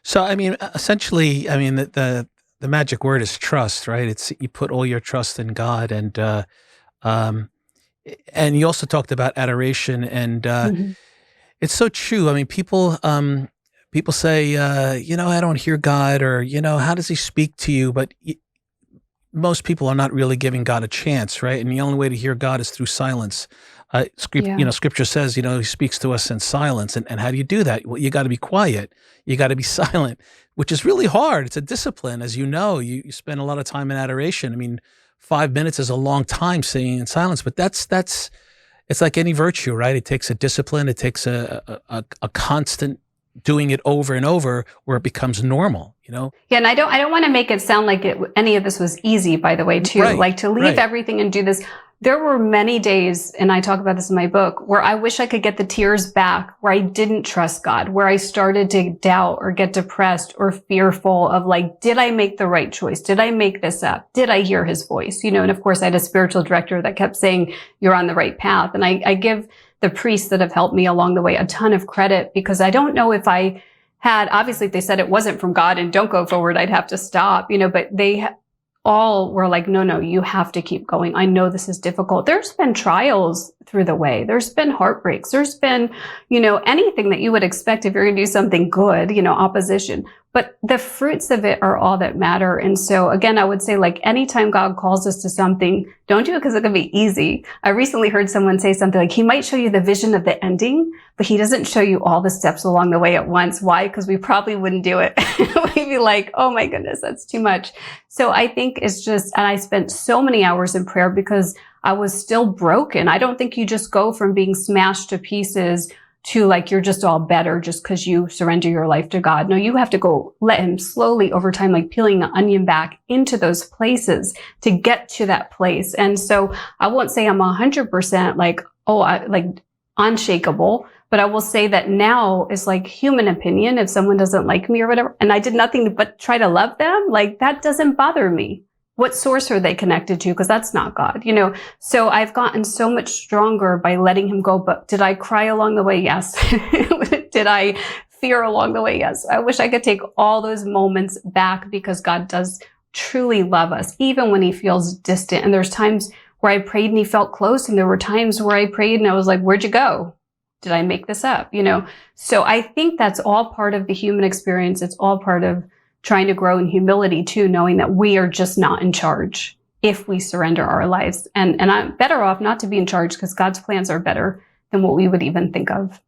So, I mean, essentially, I mean, the magic word is trust, right? It's you put all your trust in God, um, and you also talked about adoration, and Mhm. it's so true. I mean, people say, I don't hear God, or how does He speak to you? But most people are not really giving God a chance, right? And the only way to hear God is through silence. Yeah. Scripture says, He speaks to us in silence. And how do you do that? Well, you got to be quiet. You got to be silent, which is really hard. It's a discipline, as you know. You spend a lot of time in adoration. I mean, 5 minutes is a long time sitting in silence, but that's it's like any virtue, right? It takes a discipline. It takes a constant doing it over and over where it becomes normal. Yeah, and I don't want to make it sound like any of this was easy, by the way, too. Right, Like to leave right. everything and do this. There were many days, and I talk about this in my book, where I wish I could get the tears back, where I didn't trust God, where I started to doubt or get depressed or fearful of like, did I make the right choice? Did I make this up? Did I hear His voice? And of course I had a spiritual director that kept saying, you're on the right path. And I give the priests that have helped me along the way a ton of credit, because I don't know if I had, obviously, if they said it wasn't from God and don't go forward, I'd have to stop, but they all were like, no, you have to keep going. I know this is difficult. There's been trials through the way. There's been heartbreaks. There's been, anything that you would expect if you're going to do something good, opposition. But the fruits of it are all that matter. And so again, I would say, like, anytime God calls us to something, don't do it because it's going to be easy. I recently heard someone say something like, He might show you the vision of the ending, but He doesn't show you all the steps along the way at once. Why? Because we probably wouldn't do it. We'd be like, oh my goodness, that's too much. So I think it's just, and I spent so many hours in prayer because I was still broken. I don't think you just go from being smashed to pieces to like you're just all better just because you surrender your life to God. No, you have to go let Him slowly over time, like peeling the onion back into those places to get to that place. And so I won't say I'm 100% like, like unshakable, but I will say that now is like human opinion. If someone doesn't like me or whatever, and I did nothing but try to love them, like that doesn't bother me. What source are they connected to? Because that's not God, So I've gotten so much stronger by letting Him go. But did I cry along the way? Yes. Did I fear along the way? Yes. I wish I could take all those moments back, because God does truly love us, even when He feels distant. And there's times where I prayed and He felt close. And there were times where I prayed and I was like, where'd you go? Did I make this up? So I think that's all part of the human experience. It's all part of trying to grow in humility too, knowing that we are just not in charge if we surrender our lives. And I'm better off not to be in charge, because God's plans are better than what we would even think of.